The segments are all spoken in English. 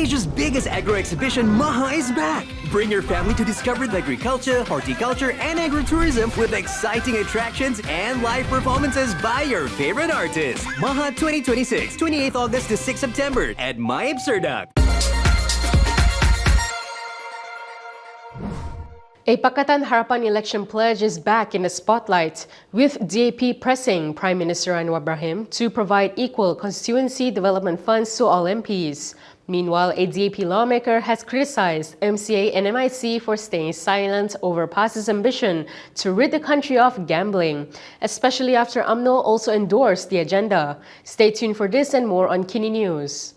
Asia's biggest agro exhibition, Maha, is back. Bring your family to discover the agriculture, horticulture, and agritourism with exciting attractions and live performances by your favorite artists. Maha 2026, 28th August to 6 September at My Amsterdam. A Pakatan Harapan election pledge is back in the spotlight, with DAP pressing Prime Minister Anwar Ibrahim to provide equal constituency development funds to all MPs. Meanwhile, a DAP lawmaker has criticized MCA and MIC for staying silent over PAS's ambition to rid the country of gambling, especially after Umno also endorsed the agenda. Stay tuned for this and more on KiniNews.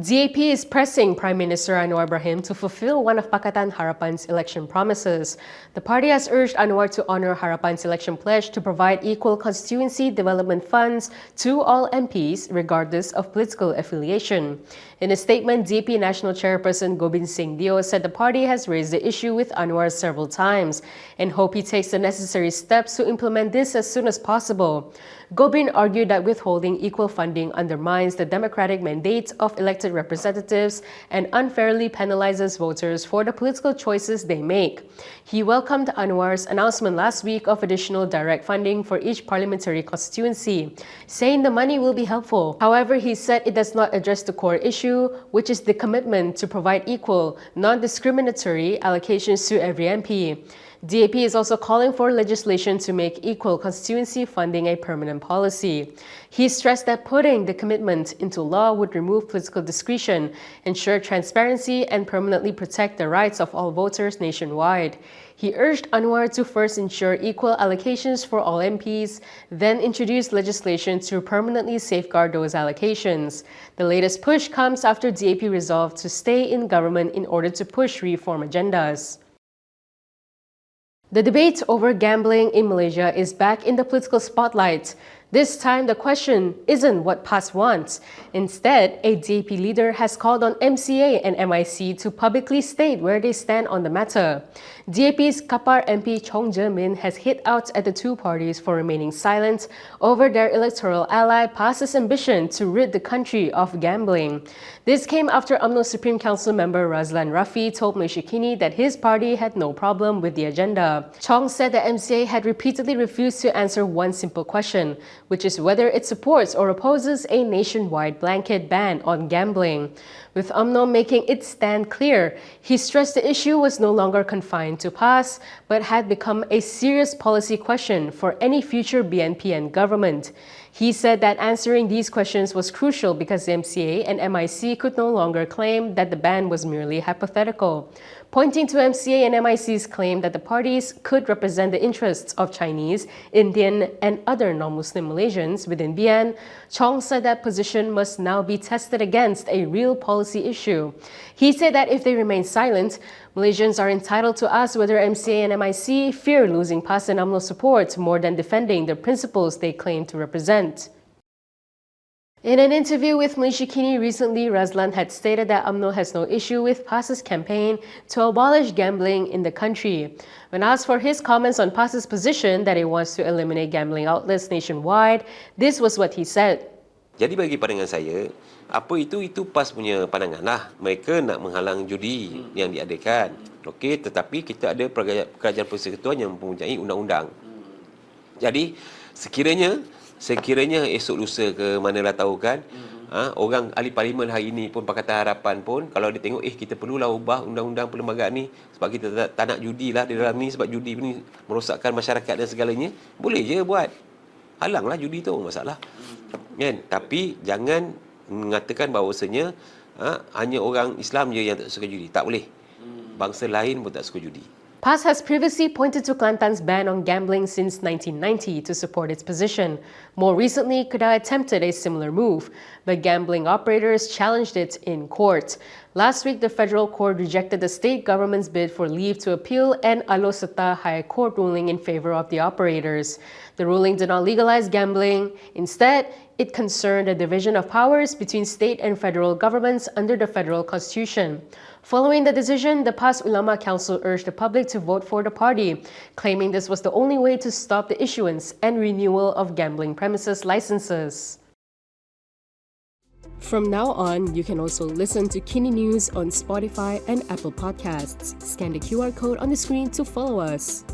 DAP is pressing Prime Minister Anwar Ibrahim to fulfill one of Pakatan Harapan's election promises. The party has urged Anwar to honor Harapan's election pledge to provide equal constituency development funds to all MPs, regardless of political affiliation. In a statement, DAP National Chairperson Gobind Singh Deo said the party has raised the issue with Anwar several times and hope he takes the necessary steps to implement this as soon as possible. Gobind argued that withholding equal funding undermines the democratic mandate of elected representatives and unfairly penalizes voters for the political choices they make. He welcomed Anwar's announcement last week of additional direct funding for each parliamentary constituency, saying the money will be helpful. However, he said it does not address the core issue, which is the commitment to provide equal, non-discriminatory allocations to every MP. DAP is also calling for legislation to make equal constituency funding a permanent policy. He stressed that putting the commitment into law would remove political discretion, ensure transparency, and permanently protect the rights of all voters nationwide. He urged Anwar to first ensure equal allocations for all MPs, then introduce legislation to permanently safeguard those allocations. The latest push comes after DAP resolved to stay in government in order to push reform agendas. The debate over gambling in Malaysia is back in the political spotlight. This time, the question isn't what PAS wants. Instead, a DAP leader has called on MCA and MIC to publicly state where they stand on the matter. DAP's Kapar MP Chong Je-min has hit out at the two parties for remaining silent over their electoral ally PAS's ambition to rid the country of gambling. This came after UMNO Supreme Council member Razlan Rafi told Malaysia Kini that his party had no problem with the agenda. Chong said that MCA had repeatedly refused to answer one simple question, which is whether it supports or opposes a nationwide blanket ban on gambling. With UMNO making its stand clear, he stressed the issue was no longer confined to PAS, but had become a serious policy question for any future BNPN government. He said that answering these questions was crucial because the MCA and MIC could no longer claim that the ban was merely hypothetical. Pointing to MCA and MIC's claim that the parties could represent the interests of Chinese, Indian, and other non-Muslim Malaysians within BN, Chong said that position must now be tested against a real policy issue. He said that if they remain silent, Malaysians are entitled to ask whether MCA and MIC fear losing PAS and UMNO support more than defending the principles they claim to represent. In an interview with Malaysia Kini recently, Razlan had stated that UMNO has no issue with PAS's campaign to abolish gambling in the country. When asked for his comments on PAS's position that it wants to eliminate gambling outlets nationwide, this was what he said. Jadi bagi pandangan saya, apa itu PAS punya pandangan lah. Mereka nak menghalang judi yang diadakan. Okey, tetapi kita ada kerajaan persekutuan yang mempunyai undang-undang. Jadi sekiranya esok lusa ke manalah tahu kan, orang ahli parlimen hari ini pun Pakatan Harapan pun kalau dia tengok kita perlulah ubah undang-undang perlembagaan ni sebab kita tak nak judi lah di dalam ni sebab judi ni merosakkan masyarakat dan segalanya, boleh je buat. Halanglah judi tu, masalah. Kan? Tapi jangan mengatakan bahawasanya hanya orang Islam je yang tak suka judi. Tak boleh. Bangsa lain pun tak suka judi. PAS has previously pointed to Kelantan's ban on gambling since 1990 to support its position. More recently, Kedah attempted a similar move, but gambling operators challenged it in court. Last week, the federal court rejected the state government's bid for leave to appeal an Alosata High Court ruling in favor of the operators. The ruling did not legalize gambling. Instead, it concerned the division of powers between state and federal governments under the federal constitution. Following the decision, the PAS Ulama Council urged the public to vote for the party, claiming this was the only way to stop the issuance and renewal of gambling premises licenses. From now on, you can also listen to KiniNews on Spotify and Apple Podcasts. Scan the QR code on the screen to follow us.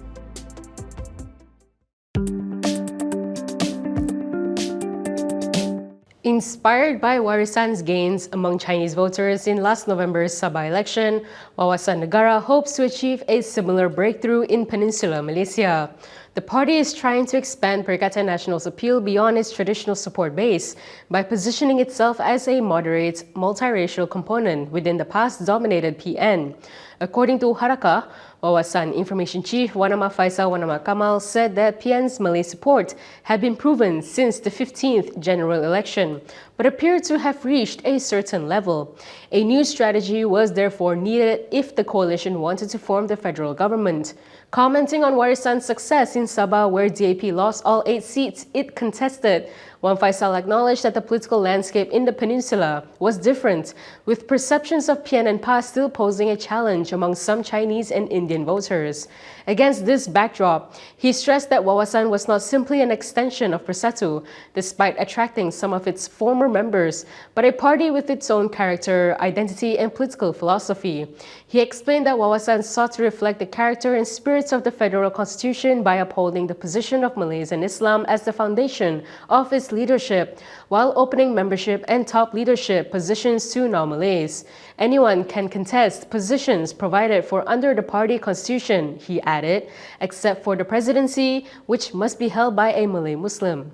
Inspired by Warisan's gains among Chinese voters in last November's Sabah election, Wawasan Negara hopes to achieve a similar breakthrough in Peninsular Malaysia. The party is trying to expand Pakatan Nasional's appeal beyond its traditional support base by positioning itself as a moderate, multiracial component within the past-dominated PN. According to Harakah, Wawasan Information Chief Wanama Faisal Wanama Kamal said that PN's Malay support had been proven since the 15th general election, but appeared to have reached a certain level. A new strategy was therefore needed if the coalition wanted to form the federal government. Commenting on Warisan's success in Sabah, where DAP lost all 8 seats it contested, Wan Faisal acknowledged that the political landscape in the peninsula was different, with perceptions of PN and PAS still posing a challenge among some Chinese and Indian voters. Against this backdrop, he stressed that Wawasan was not simply an extension of Persatu, despite attracting some of its former members, but a party with its own character, identity, and political philosophy. He explained that Wawasan sought to reflect the character and spirits of the federal constitution by upholding the position of Malays and Islam as the foundation of its leadership, while opening membership and top leadership positions to non-Malays. Anyone can contest positions provided for under the party constitution, he added, except for the presidency, which must be held by a Malay Muslim.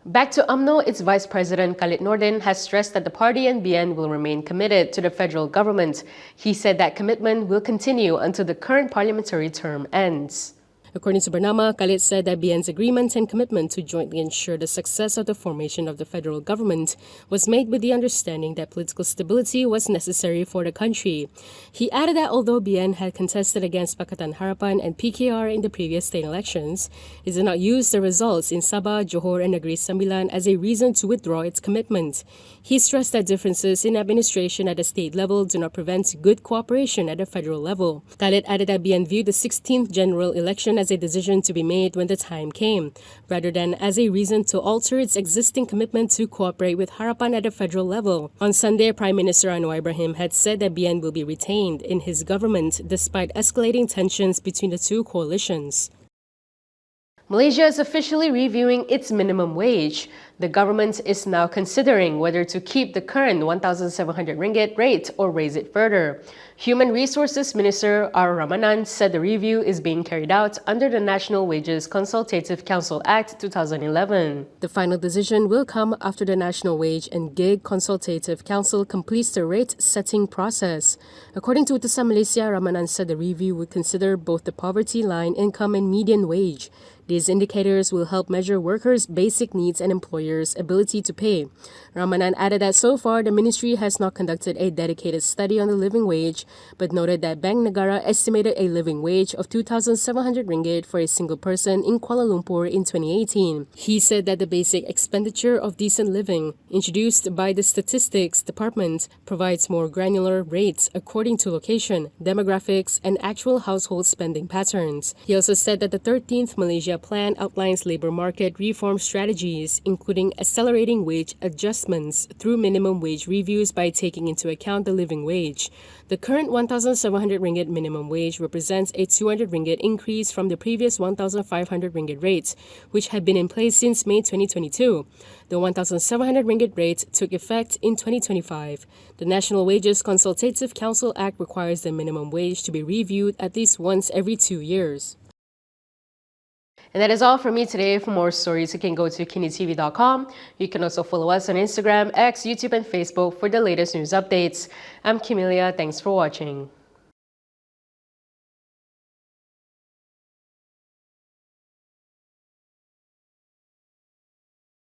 Back to Umno, its Vice President Khalid Nordin has stressed that the party and BN will remain committed to the federal government. He said that commitment will continue until the current parliamentary term ends. According to Bernama, Khalid said that BN's agreement and commitment to jointly ensure the success of the formation of the federal government was made with the understanding that political stability was necessary for the country. He added that although BN had contested against Pakatan Harapan and PKR in the previous state elections, it did not use the results in Sabah, Johor and Negeri Sembilan as a reason to withdraw its commitment. He stressed that differences in administration at the state level do not prevent good cooperation at the federal level. Khalid added that BN viewed the 16th general election as a decision to be made when the time came, rather than as a reason to alter its existing commitment to cooperate with Harapan at the federal level. On Sunday, Prime Minister Anwar Ibrahim had said that BN will be retained in his government despite escalating tensions between the two coalitions. Malaysia is officially reviewing its minimum wage. The government is now considering whether to keep the current 1,700 ringgit rate or raise it further. Human Resources Minister R. Ramanan said the review is being carried out under the National Wages Consultative Council Act 2011. The final decision will come after the National Wage and Gig Consultative Council completes the rate-setting process. According to Utusan Malaysia, Ramanan said the review would consider both the poverty line income and median wage. These indicators will help measure workers' basic needs and employers' ability to pay. Ramanan added that so far the ministry has not conducted a dedicated study on the living wage, but noted that Bank Negara estimated a living wage of 2,700 ringgit for a single person in Kuala Lumpur in 2018. He said that the basic expenditure of decent living, introduced by the Statistics Department, provides more granular rates according to location, demographics, and actual household spending patterns. He also said that the 13th Malaysia Plan outlines labor market reform strategies, including accelerating wage adjustments through minimum wage reviews by taking into account the living wage. The current 1,700 ringgit minimum wage represents a 200 ringgit increase from the previous 1,500 ringgit rate, which had been in place since May 2022. The 1,700 ringgit rate took effect in 2025. The National Wages Consultative Council Act requires the minimum wage to be reviewed at least once every 2 years. And that is all from me today. For more stories, you can go to Kinitv.com. You can also follow us on Instagram, X, YouTube, and Facebook for the latest news updates. I'm Camelia. Thanks for watching.